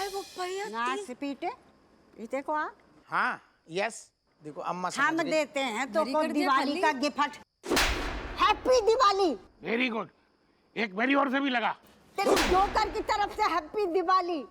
वो पहिया ना सीपीटे इते को आ हाँ यस देखो अम्मा हम देते हैं तो को दिवाली का gift. Happy Diwali. Very good, एक मेरी ओर से भी लगा। तेरे जोकर की तरफ से हैप्पी दिवाली।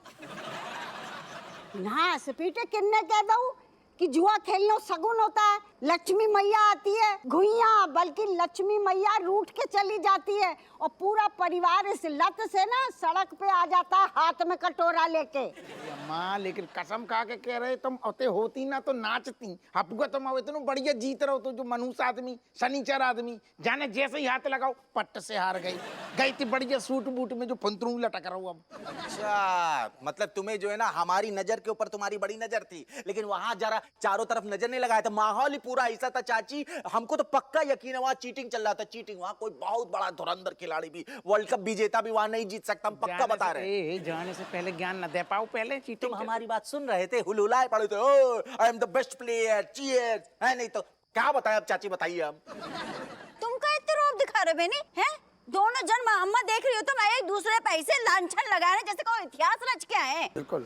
ना सीपीटे किन्ने कह दऊं कि जुआ खेलने सगुन होता है, लक्ष्मी मैया आती है घुइया, बल्कि लक्ष्मी मैया रूठ के चली जाती है और पूरा परिवार इस लत से ना सड़क पे आ जाता है हाथ में कटोरा लेके। अम्मा लेकिन कसम खा के कह रहे तुम अते होती ना तो नाचती। आपको तुम अब इतना बढ़िया जीत रहो तो जो मनुष्य आदमी शनिचर आदमी जाने जैसे ही हाथ लगाओ पट्ट से हार गई थी बढ़िया सूट बूट में जो फंतरू लटक रहा हूँ अब। अच्छा मतलब तुम्हें जो है ना हमारी नजर के ऊपर तुम्हारी बड़ी नजर थी, लेकिन वहां जरा चारों तरफ नजर नहीं लगाया था, माहौल ही पूरा ऐसा था चाची। हमको तो पक्का यकीन है वहां चीटिंग चल रहा था, चीटिंग। वहां कोई बहुत बड़ा धुरंधर खिलाड़ी भी, वर्ल्ड कप विजेता भी वहां नहीं जीत सकता, हम पक्का बता रहे हैं। जाने से पहले ज्ञान न दे पाओ पहले चीटिंग। तुम हमारी बात सुन रहे थे, हुलहुलाए पड़े थे, oh I am the best player, cheer है। नहीं तो क्या बताएं अब चाची, बताइए अब। तुम का इतना रोब दिखा रहे बेनी हैं? दोनों जन अम्मा देख रही हो तुम एक दूसरे पे ऐसे लांछन लगा रहे जैसे कोई इतिहास रच के आए। बिल्कुल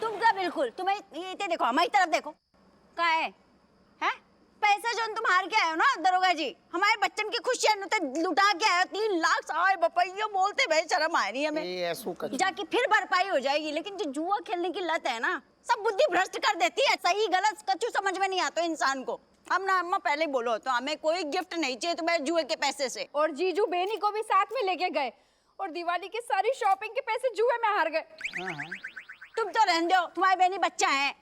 तुम का बिल्कुल तुम्हें ये देखो हमारी तरफ देखो कहाँ है हैं? पैसे जो तुम हार के आए हो ना दरोगा जी, हमारे बच्चन की खुशियां लुटा के आए हो। 3 लाख साए बपैया बोलते भाई शर्म आ रही है हमें। जाके फिर भरपाई हो जाएगी, लेकिन जो जुआ खेलने की लत है ना सब बुद्धि भ्रष्ट कर देती है। सही गलत कछु समझ में नहीं आता इंसान को। हम ना अम्मा पहले बोलो तो हमें कोई गिफ्ट नहीं चाहिए तुम्हारे जुए के पैसे से। और जीजू बेनी को भी साथ में लेके गए और दिवाली की सारी शॉपिंग के पैसे जुए में हार गए। तुम तो रहने दो, तुम्हारे बेनी बच्चा है।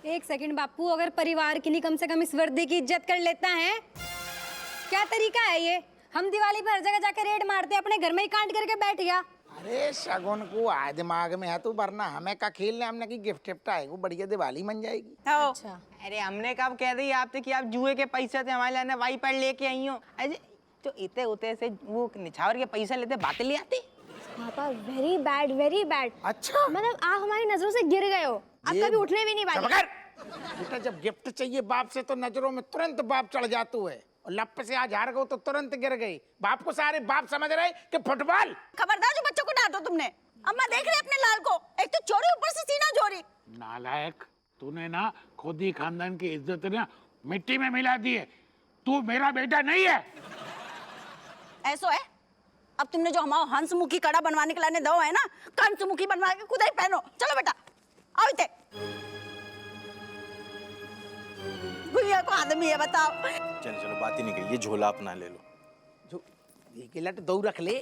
एक सेकंड बापू, अगर परिवार की नहीं कम से कम इस वर्दी की इज्जत कर लेता है, क्या तरीका है ये? हम दिवाली पर हर जगह जाकर रेड मारते, अपने घर में ही कांड करके बैठ गया। अरे शगुन को आए दिमाग में है तो वरना हमें का खेलने हमने की गिफ्ट आएगा बढ़िया दिवाली बन जाएगी। अच्छा अरे हमने कब कह दी आपसे कि आप जुए के पैसे थे हमारे लाने वाईपैड लेके आई हो। अरे तो इतने उते से वो निछावर के पैसे लेते बातें ले आते। पापा वेरी बैड वेरी बैड। अच्छा मतलब आप हमारी नजरों से गिर गए हो, आप कभी उठने भी नहीं पाए। बेटा जब गिफ्ट चाहिए बाप से तो नजरों में तुरंत बाप चढ़ जाते है और लप से आज हार गए तो तुरंत गिर गई। बाप को सारे बाप समझ रहे कि फुटबॉल। खबरदार जो बच्चों को डांटो तुमने। अम्मा देख रहे अपने लाल को, एक तो चोरी ऊपर से सीना चोरी। नालायक, तूने ना खुद ही खानदान की इज्जत ना मिट्टी में मिला दी है। तू मेरा बेटा नहीं है। ऐसो है अब तुमने जो हमारा हंसमुखी कड़ा बनवाने के लाने दो है ना, कंसमुखी बनवा के खुद ही पहनो। चलो बेटा आओ इते। गुड़िया को आदमी है बताओ। चलो चलो बात ही नहीं कही, ये झोला अपना ले लो। जो गिलट दो रख ले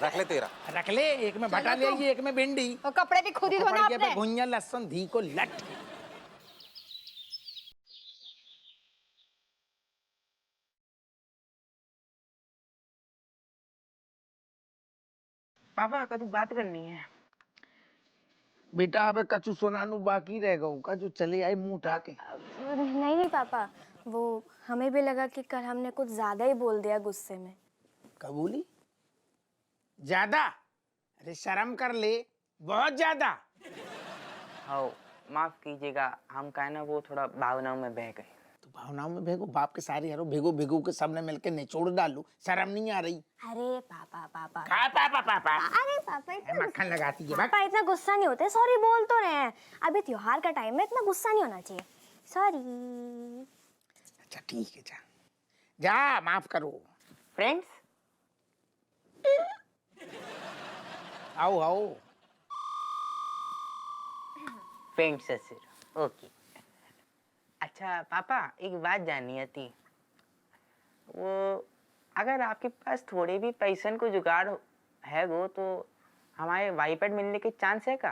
तेरा रख ले, एक में भटा ले आइए, एक में भिंडी और कपड़े भी खुद ही धोना आपने। घुइयां लहसुन धी को लट। पापा कभी बात करनी है। बेटा अब कछु सुनानू बाकी रह गऊ, कछु चले आए मुंह उठा के। नहीं नहीं पापा, वो हमें भी लगा कि कल हमने कुछ ज्यादा ही बोल दिया गुस्से में। कबूली ज्यादा? अरे शर्म कर ले, बहुत ज्यादा। हाँ माफ कीजिएगा, हम कहना वो थोड़ा भावनाओं में बह गए। तो भावनाओं में भेगो, बाप के सारे हरो भेगो भेगो के सामने मिलके निचोड़ डालू, शर्म नहीं आ रही? अरे पापा पापा पापा अरे पापा मक्खन लगाती है। पापा इतना गुस्सा नहीं होते, सॉरी बोल तो रहे हैं। अभी त्योहार का टाइम है, इतना गुस्सा नहीं होना चाहिए। सॉरी। अच्छा ठीक है, जा जा माफ करो। फ्रेंड्स आओ आओ। फ्रेंड्स ससुर ओके। अच्छा पापा एक बात जाननी थी, वो अगर आपके पास थोड़े भी पैसन को जुगाड़ है वो तो हमारे वाईपैड मिलने के चांस है का?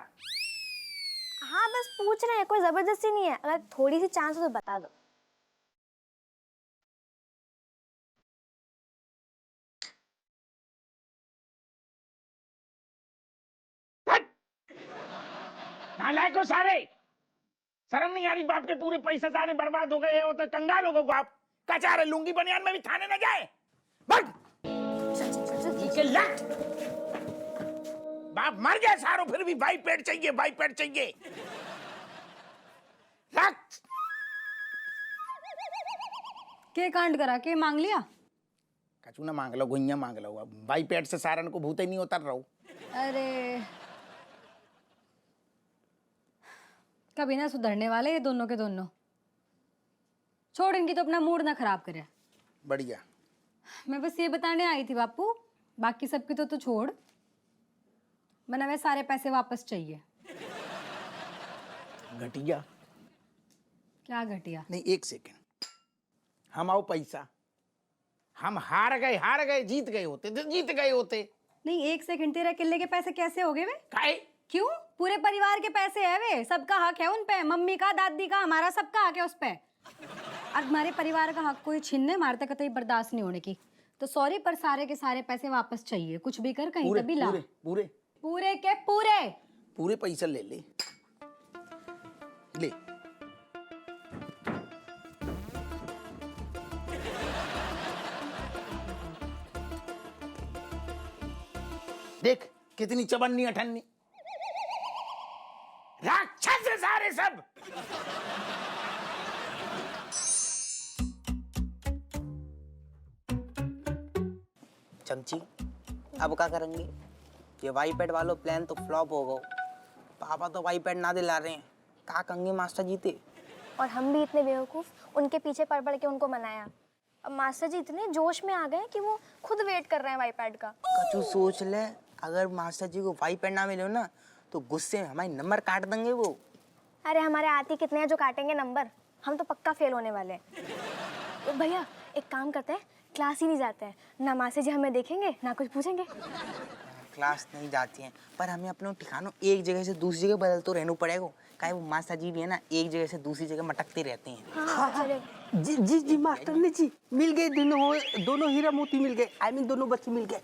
हाँ बस पूछ रहे हैं, कोई जबरदस्ती नहीं है। अगर थोड़ी सी चांस हो तो बता दो। नालायक हो सारे, शर्म नहीं आ रही? बाप के पूरे पैसे सारे बर्बाद हो गए हो तो कंगाल हो गए आप। क्या चाह रहे, लुंगी बनियान में भी थाने न जाए? बाप मर गया सारो, फिर भी भाई पेट चाहिए, भाई पेट चाहिए। के कांड करा के मांग लिया? कचू ना मांग लो, गुइया मांग लो। अब भाई पेट से सारन को भूते नहीं उतर रहो। अरे कभी ना सुधरने वाले ये दोनों के दोनों। छोड़, इनकी तो अपना मूड ना खराब करे। बढ़िया। मैं बस ये बताने आई थी बापू, बाकी सबकी तो तू छोड़, बना वे सारे पैसे वापस चाहिए। घटिया। क्या घटिया? नहीं, एक सेकंड। हम आओ पैसा, हम हार गए, जीत गए होते तो जीत गए होते। नहीं, एक सेकंड, तेरे किले के पैसे कैसे हो गए वे? काहे? क्यों? पूरे परिवार के पैसे है वे, सबका हक है उन पे, मम्मी का, दादी का, हमारा सबका हक है उस पे। और हमारे परिवार का हक कोई छीनने मारते कतई बर्दाश्त नहीं होने की। तो सॉरी, पर सारे के सारे पैसे वापस चाहिए, कुछ भी कर कहीं पूरे तभी ला। पूरे पूरे पूरे के पूरे पूरे पैसा ले ले। देख कितनी चबन्नी अठन्नी, राक्षस है सारे सब। चमची, अब क्या करेंगे? ये वाईपैड वालों प्लान तो फ्लॉप हो गया। पापा तो वाईपैड ना दिला रहे हैं, क्या कहेंगे मास्टर जी ते? और हम भी इतने बेवकूफ़ उनके पीछे पड़ पड़ के उनको मनाया। अब मास्टर जी इतने जोश में आ गए कि वो खुद वेट कर रहे हैं वाईपैड का। कचू सोच ले, अगर मास्टर जी को वाईपैड ना मिले ना तो गुस्से में हमारे नंबर काट देंगे वो। अरे हमारे आती कितने हैं जो काटेंगे नंबर, हम तो पक्का फेल होने वाले हैं। तो भैया एक काम करते हैं, क्लास ही नहीं जाते हैं, ना मास्टर जी हमें देखेंगे ना कुछ पूछेंगे। क्लास नहीं जाती हैं, पर हमें अपने ठिकानों एक जगह से दूसरी जगह बदल तो रहना पड़ेगा। काहे वो मास्टर जी भी है ना, एक जगह से दूसरी जगह मटकते रहते हैं। हाँ, चले। जी जी जी मास्टर ने जी मिल गए, दोनों हीरा मोती मिल गए। आई मीन दोनों बच्चे मिल गए।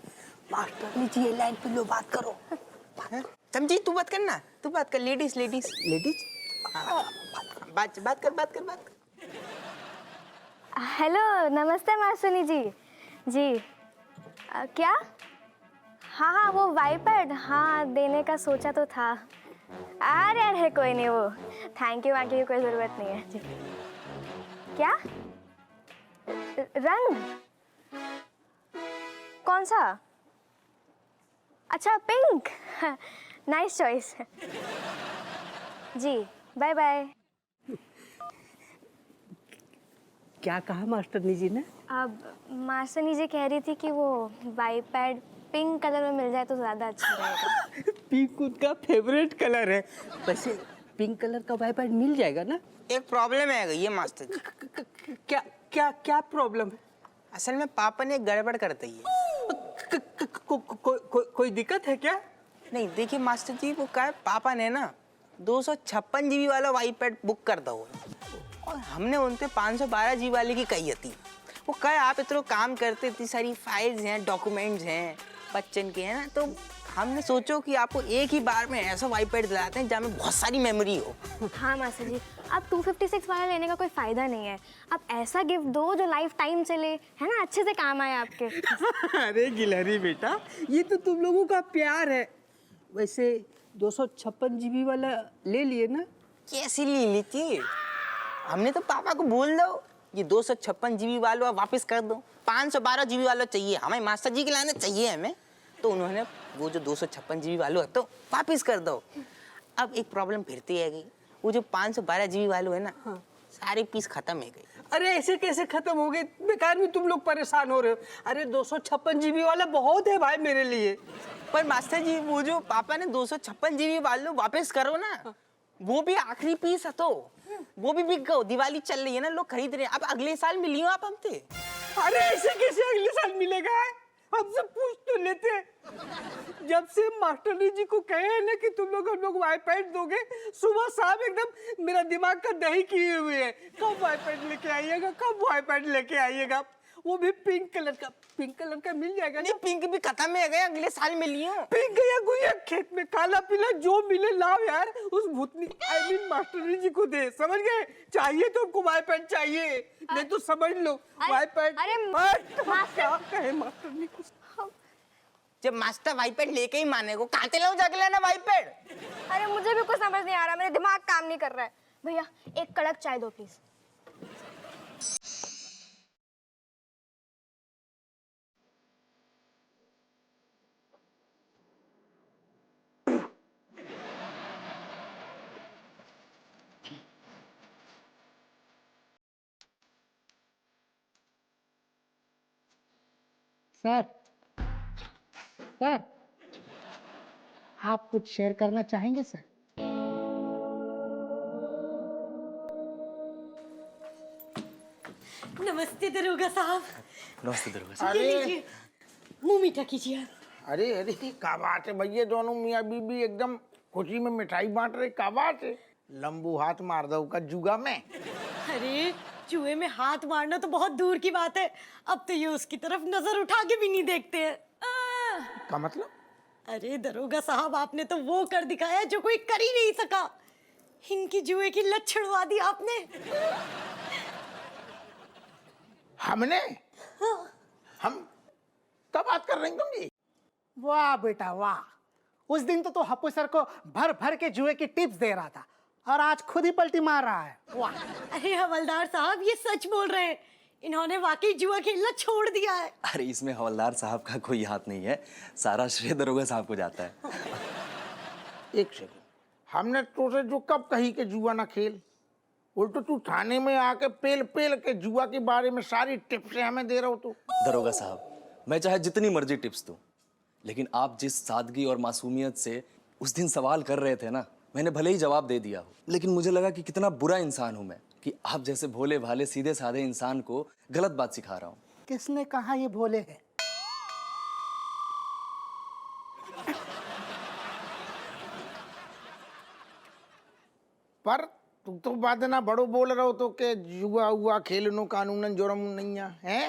मास्टर ने जी ये लाइन पे लो, बात करो। समझी? तू बात करना, तू बात कर। लेडीज लेडीज लेडीज बात कर। हेलो, नमस्ते मास्टरनी जी। जी क्या? हाँ, वो वाईपैड, हाँ देने का सोचा तो था। अरे कोई नहीं, वो थैंक यू की कोई ज़रूरत नहीं है जी। क्या रंग? कौन सा? अच्छा, pink. Nice choice ji. Bye bye. क्या कहा मास्टरनी जी ने? अब मास्टरनी जी कह रही थी कि वो वाईपैड पिंक कलर में मिल जाए तो ज़्यादा अच्छा रहेगा। पिंक उनका फेवरेट कलर है। वैसे पिंक कलर का वाईपैड मिल जाएगा ना? एक प्रॉब्लम है ये मास्टर जी। क्या क्या क्या प्रॉब्लम है? असल में पापा ने गड़बड़ कर दी है। कोई दिक्कत है क्या? नहीं देखिए मास्टर जी, वो क्या है, पापा ने ना 256 GB वाला वाईपैड बुक कर दो और हमने उनसे 512 GB वाले की कही थी। वो क्या है, आप इतना काम करते, इतनी सारी फाइल्स हैं, डॉक्यूमेंट्स हैं बच्चन के, है ना, तो हमने सोचो कि आपको एक ही बार में ऐसा वाईपैड दिलाते हैं जहाँ में बहुत सारी मेमोरी हो। हाँ मास्टर जी, अब 256 वाला लेने का कोई फ़ायदा नहीं है। आप ऐसा गिफ्ट दो जो लाइफ टाइम चले, है ना, अच्छे से काम आए आपके। अरे गिलहरी बेटा, ये तो तुम लोगों का प्यार है। वैसे 256 GB वाला ले लिए ना? कैसे ले लेती? हमने तो पापा को बोल दो ये 256 GB वाला वापस कर दो, 512 GB वाला चाहिए, हमें मास्टर जी के लाना चाहिए हमें। तो उन्होंने वो जो 256 GB वाला है तो वापस कर दो। अब एक प्रॉब्लम फिरती है गई, वो जो 512 GB वाला है ना, सारे पीस खत्म है गई। अरे ऐसे कैसे खत्म हो गए? बेकार में तुम लोग परेशान हो रहे हो। अरे 256 GB वाला बहुत है भाई मेरे लिए। पर मास्टर जी, वो जो पापा ने 256 GB वाला वापस करो ना, वो भी आखिरी पीस है, तो वो भी बिक गो। दिवाली चल रही है ना, लोग खरीद रहे हैं। अब अगले साल मिलियो आप हमसे। अरे ऐसे कैसे अगले साल मिलेगा? हमसे पूछ तो लेते। जब से मास्टर जी को कहे हैं ना कि तुम लोग हम लोग वाईपैड दोगे, सुबह शाम एकदम मेरा दिमाग का दही किए हुए है। कब वाईपैड लेके आइएगा, कब वाईपैड लेके आइएगा? वो भी पिंक कलर का। पिंक कलर का मिल जाएगा नहीं, ना? पिंक भी खत्म है गए, अगले साल मिलियो। पिंक या गुइया खेत में काला पीला जो मिले लाओ यार, उस भूतनी आई मीन मास्टर जी को दे। समझ गए? चाहिए तो हमको वाईपैड चाहिए, नहीं तो समझ लो वाईपैड। अरे क्या कहे मास्टर जी को? जब मास्टर वाईपैड लेके ही माने को काटे लो जाके लेना वाईपैड। अरे मुझे भी कुछ समझ नहीं आ रहा, मेरा दिमाग काम नहीं कर रहा है। भैया एक कड़क चाय दो प्लीज। सर सर आप कुछ शेयर करना चाहेंगे सर? नमस्ते दरोगा साहब। नमस्ते दरोगा साहब। अरे मुंह मीठा कीजिए। अरे अरे क्या बात है भैया, दोनों मियाँ बीबी एकदम खुशी में मिठाई बांट रहे, क्या बात है? लंबू हाथ मार दो का जुगा में। अरे जुए में हाथ मारना तो बहुत दूर की बात है, अब तो ये उसकी तरफ नजर उठा के भी नहीं देखते हैं। का मतलब? अरे दरोगा साहब, आपने तो वो कर दिखाया जो कोई कर ही नहीं सका। इनकी जुए की लत छुड़वा दी आपने। हमने? हम क्या बात कर रही तुम जी? वाह बेटा वाह, उस दिन तो हप्पू सर को भर भर के जुए की टिप्स दे रहा था और आज खुद ही पलटी मार रहा है। वाह। अरे हवलदार साहब, ये सच बोल रहे हैं, इन्होंने वाकई जुआ खेलना छोड़ दिया है। अरे इसमें हवलदार साहब का कोई हाथ नहीं है, सारा श्रेय दरोगा साहब को जाता है। एक सेकंड, हमने तो से जो कब कही कि जुआ ना खेल, उल्टो तू थाने में आके पेल पेल के जुआ के बारे में सारी टिप्स हमें दे रहा हो तू। दरोगा साहब, मैं चाहे जितनी मर्जी टिप्स दूं, लेकिन आप जिस सादगी और मासूमियत से उस दिन सवाल कर रहे थे ना, मैंने भले ही जवाब दे दिया हो, लेकिन मुझे लगा कि कितना बुरा इंसान हूं मैं कि आप जैसे भोले भाले सीधे साधे इंसान को गलत बात सिखा रहा हूं। किसने कहा ये भोले है? पर तू तो बात ना बड़ो बोल रहा हो तो के जुआ हुआ खेलनो कानूनन जुर्म नहीं है?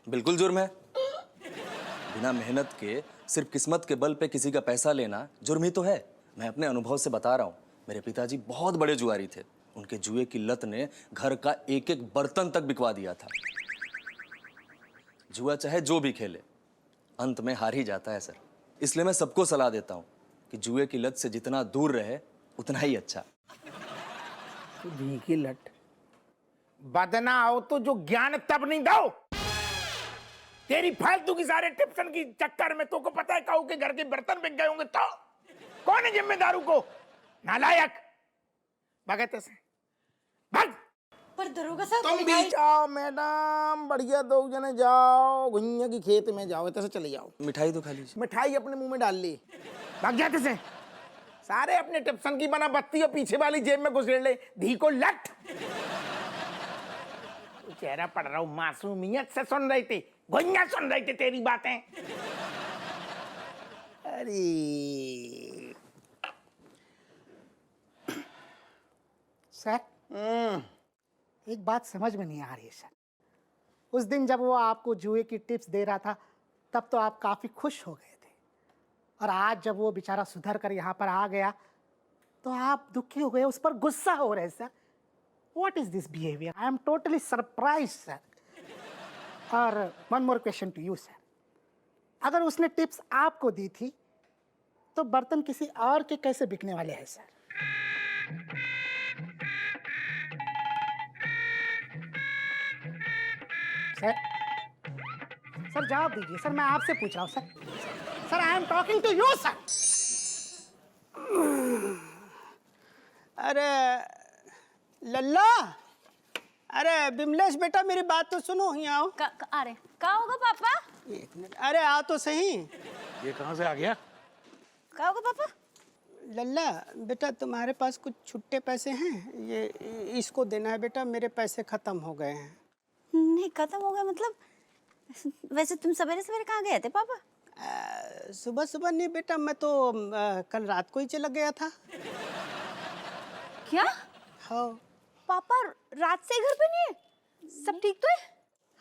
बिल्कुल जुर्म है। बिना मेहनत के सिर्फ किस्मत के बल पे किसी का पैसा लेना जुर्म ही तो है। मैं अपने अनुभव से बता रहा हूँ, मेरे पिताजी बहुत बड़े जुआरी थे। उनके जुए की लत ने घर का एक एक बर्तन तक बिकवा दिया था। जुआ चाहे जो भी खेले, अंत में हार ही जाता है सर। इसलिए मैं सबको सलाह देता हूँ कि जुए की लत से जितना दूर रहे उतना ही अच्छा। धी की लट बदना आओ तो जो ज्ञान तब नहीं दो, तेरी फालतू की सारे टिप्सन की चक्कर में तो को पता है काऊ के घर के बर्तन बिक गए होंगे तो कौन है जिम्मेदार को? नालायक भगत से भाग। पर दरोगा साहब, तुम भी जाओ मैडम, बढ़िया दो जने जाओ गुइया की खेत में जाओ, इतने से चले जाओ। मिठाई तो खा लीजिए। मिठाई अपने मुंह में डाल ली, भाग जाते से सारे अपने टिप्सन की बना बत्ती और पीछे वाली जेब में घुसेड़ ले। धी को लट चेहरा पड़ रहा हूं, मासूमियत से सुन रही थी, गुइया सुन रही थी तेरी बातें। अरे सर, एक बात समझ में नहीं आ रही है सर। उस दिन जब वो आपको जुए की टिप्स दे रहा था तब तो आप काफी खुश हो गए थे, और आज जब वो बेचारा सुधर कर यहाँ पर आ गया तो आप दुखी हो गए, उस पर गुस्सा हो रहे sir. What is this behaviour? I am totally surprise sir. और one more question to you sir, अगर उसने टिप्स आपको दी थी तो बर्तन किसी और के कैसे बिकने वाले हैं सर? सर सर जवाब दीजिए सर, मैं आपसे पूछ रहा हूँ sir. Sir I am talking to you sir. अरे लल्ला, अरे बिमलेश बेटा मेरी बात तो सुनो, यहाँ आओ। अरे क्या होगा पापा? एक मिनट, अरे आओ तो सही। ये कहाँ से आ गया? क्या होगा पापा? लल्ला बेटा, तुम्हारे पास कुछ छुट्टे पैसे हैं? ये इसको देना है बेटा, मेरे पैसे खत्म हो गए हैं। नहीं खत्म हो गया मतलब? वैसे तुम सवेरे सवेरे कहाँ गए थे पापा? सुबह सुबह नहीं बेटा, मैं तो कल रात को ही चला गया था। क्या? हाँ पापा रात से घर पे नहीं है? सब ठीक तो है?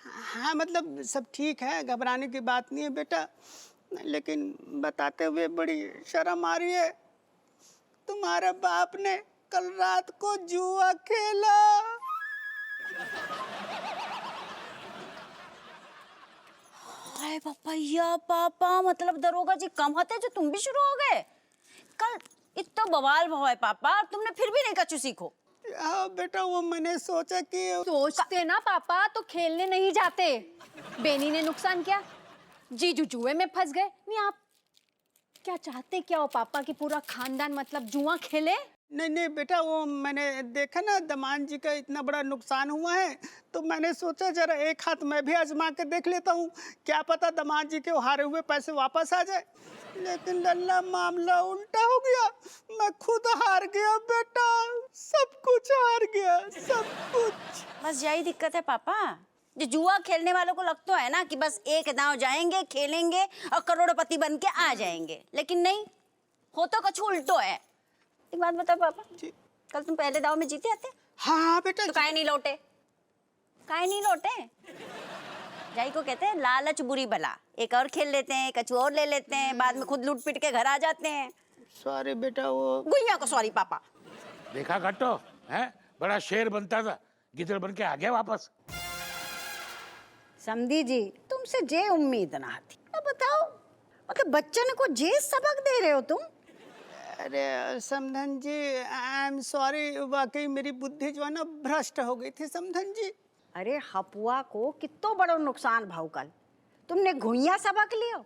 हाँ, मतलब सब ठीक है, घबराने की बात नहीं है बेटा, लेकिन बताते हुए बड़ी शर्म आ रही है। तुम्हारे बाप ने कल रात को जुआ खेला। हाय पापा, या पापा मतलब दरोगा जी कम होते जो तुम भी शुरू हो गए? कल इतना बवाल भाव है पापा, तुमने फिर भी नहीं कछु सीखो। हाँ बेटा, वो मैंने सोचा कि सोचते ना पापा तो खेलने नहीं जाते। बेनी ने नुकसान किया, जीजू जुए में फंस गए। नहीं आप क्या चाहते क्या हो पापा कि पूरा खानदान मतलब जुआ खेले? नहीं नहीं बेटा, वो मैंने देखा ना दमान जी का इतना बड़ा नुकसान हुआ है, तो मैंने सोचा जरा एक हाथ मैं भी आजमा के देख लेता हूँ, क्या पता दमान जी के वो हारे हुए पैसे वापस आ जाए। लेकिन लल्ला मामला उल्टा हो गया, मैं खुद हार गया बेटा, सब कुछ हार गया, सब कुछ। बस यही दिक्कत है पापा, जो जुआ खेलने वालों को लगता है ना कि बस एक दांव जाएंगे, खेलेंगे और करोड़पति बन के आ जाएंगे, लेकिन नहीं, हो तो कुछ उल्टो है। एक बात बताओ पापा, कल तुम पहले दांव में जीते आते? हाँ बेटा। तो काहे नहीं लौटे? काहे नहीं लौटे? जाई को कहते हैं लालच बुरी बला, एक और खेल लेते हैं, कछु और ले लेते हैं, बाद में खुद लूट पीट के घर आ जाते हैं। सॉरी बेटा, वो गुइया को सॉरी पापा। देखा घट्टो है, बड़ा शेर बनता था, गिदड़ बन के आ गया वापस। समधी जी, तुमसे जे उम्मीद ना थी। अब बताओ, मतलब बच्चन को जे सबक दे रहे हो तुम? अरे समधन जी, आई एम सॉरी, वाकई मेरी बुद्धि जो है ना भ्रष्ट हो गई थी समधन जी। अरे हपुआ को कितो बड़ो नुकसान भाव कल, तुमने घुइया सबक लियो,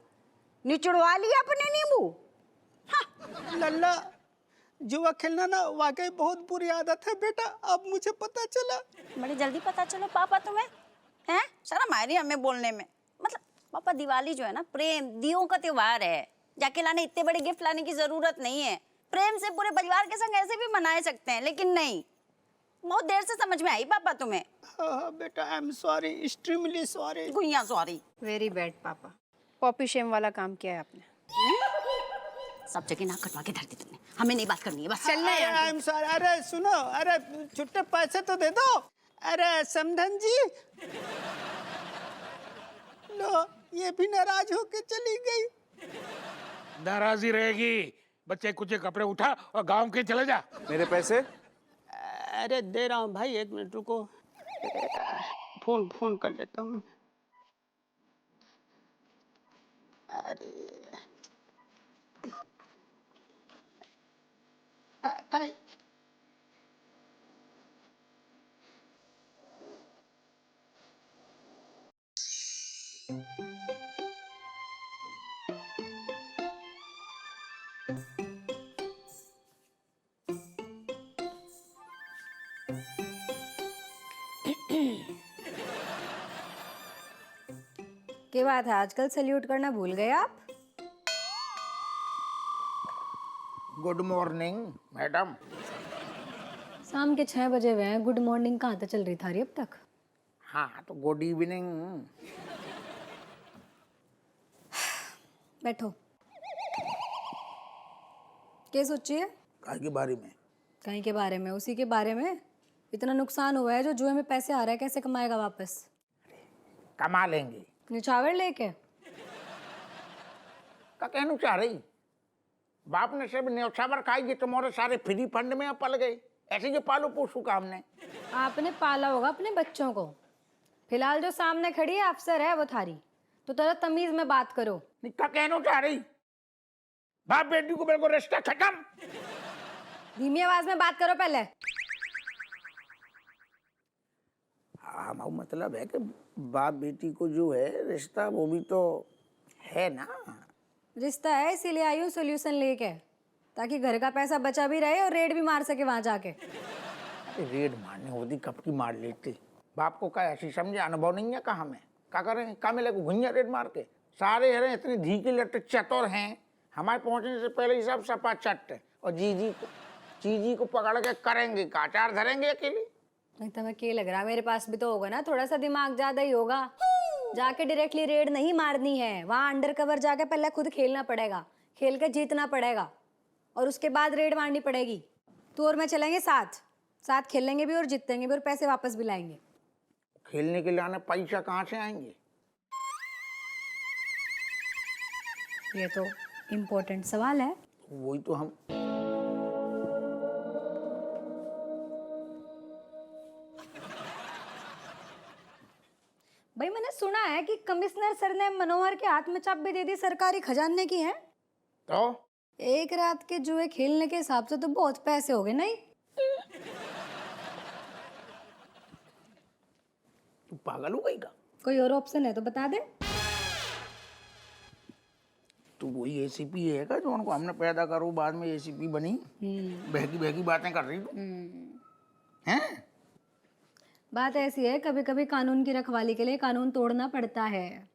निचड़वा लिया अपने नींबू। हाँ। लल्ला, जुआ खेलना ना वाकई बहुत बुरी आदत है बेटा, अब मुझे पता चला। बड़ी जल्दी पता चलो पापा तुम्हें, हैं? शर्म आ रही है हमें बोलने में। मतलब पापा, दिवाली जो है ना प्रेम दियों का त्योहार है, जाके लाने इतने बड़े गिफ्ट लाने की जरूरत नहीं है। प्रेम से पूरे परिवार के संग ऐसे भी मनाए सकते हैं, लेकिन नहीं, बहुत देर से समझ में आई पापा तुम्हें। हाँ बेटा, I am sorry, extremely sorry. गुइया सॉरी। वेरी बैड पापा, पॉपी शेम वाला काम किया है आपने। सब जगह नाक कटवा के धर दी तुमने, हमें नहीं बात करनी है बस। चलना है आई एम सॉरी। अरे सुनो, अरे छुट्टे पैसे तो दे दो। अरे समधन जी, लो ये भी नाराज होके चली गई। नाराजी रहेगी, बच्चे कुछ कपड़े उठा और गांव के चले जा। मेरे पैसे? अरे दे रहा हूँ भाई, एक मिनट रुको, फोन कर लेता हूँ। अरे भाई, क्या बात है, आजकल सैल्यूट करना भूल गए आप? Good morning madam. शाम के 6 बजे हुए हैं, गुड मॉर्निंग कहाँ तक चल रही थारी अब तक? हाँ तो गुड इवनिंग। बैठो। क्या सोचिए? काय के बारे में? कहीं के बारे में, उसी के बारे में। इतना नुकसान हुआ है, जो जुए में पैसे आ रहा है, कैसे कमाएगा वापस? कमा लेंगे। निछावर लेके का कहना चाह रही? बाप ने सब न्यौछावर खाई, तुम्हारे सारे फ्री फंड में पल गए, ऐसे जो पालू पोसू का हमने। आपने पाला होगा अपने बच्चों को। फिलहाल जो सामने खड़ी है अफसर है वो थारी, तो थोड़ा तमीज में बात करो। क्या कहना चाह रही? बाप बेटी को बिल्कुल रिश्ता खत्म। धीमी आवाज में बात करो पहले। हाँ, मतलब है कि बाप बेटी को जो है रिश्ता, वो भी तो है ना। रिश्ता है, इसीलिए आई हूँ सोल्यूशन लेके, ताकि घर का पैसा बचा भी रहे और रेड भी मार सके वहां जाके। रेड मारने होती कब की मार लेते। बाप को क्या ऐसी समझे, अनुभव नहीं है कहाँ में, क्या करें, क्या मिलेगा घुइया रेड मार के। सारे हरे इतनी धी के लट्टे चतुर हैं, हमारे पहुंचने से पहले ही सब सपा चट। और जीजी को पकड़ के करेंगे, काचार धरेंगे अकेले। नहीं तो मैं क्या लग रहा, मेरे पास भी तो होगा ना, थोड़ा सा दिमाग ज्यादा ही होगा। जाके डायरेक्टली रेड नहीं मारनी है, वहां अंडर कवर जाके पहले खुद खेलना पड़ेगा, खेल के जीतना पड़ेगा, और उसके बाद रेड मारनी पड़ेगी। तू और मैं चलेंगे साथ खेलेंगे भी और जीतेंगे भी और पैसे वापस भी लाएंगे। खेलने के लिए आने पैसा कहाँ से आएंगे? ये तो इम्पोर्टेंट सवाल है। वही तो हम। भाई मैंने सुना है कि कमिश्नर सर ने मनोहर के हाथ में चाबी दे दी सरकारी खजाने की है। तो एक रात के जुए खेलने के हिसाब से तो बहुत पैसे हो गए नहीं? तू पागल हो गई का? कोई और ऑप्शन है तो बता दे। तो वही एसीपी है का जो उनको हमने पैदा करो बाद में एसीपी बनी? बहकी बहकी बातें कर रही तू हैं? बात ऐसी है, कभी कभी कानून की रखवाली के लिए कानून तोड़ना पड़ता है।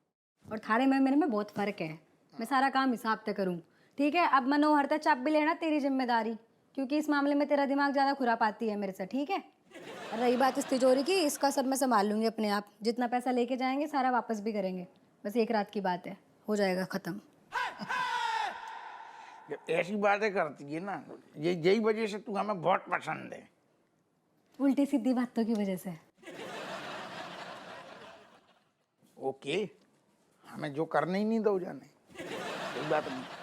और थारे में मेरे में बहुत फर्क है। मैं सारा काम हिसाब से करूँ, ठीक है? अब मनोहर तक चाप भी लेना तेरी जिम्मेदारी, क्योंकि इस मामले में तेरा दिमाग ज़्यादा खुरापाती है मेरे से, ठीक है? और रही बात इस तिजोरी की, इसका सब मैं संभाल लूँगी अपने आप। जितना पैसा लेके जाएंगे सारा वापस भी करेंगे, बस एक रात की बात है, हो जाएगा ख़त्म। जब ऐसी बातें करती है ना, यही वजह से तू हमें बहुत पसंद है। उल्टी सीधी बातों की वजह से। ओके, हमें जो करने ही नहीं दो जाने, कोई बात नहीं।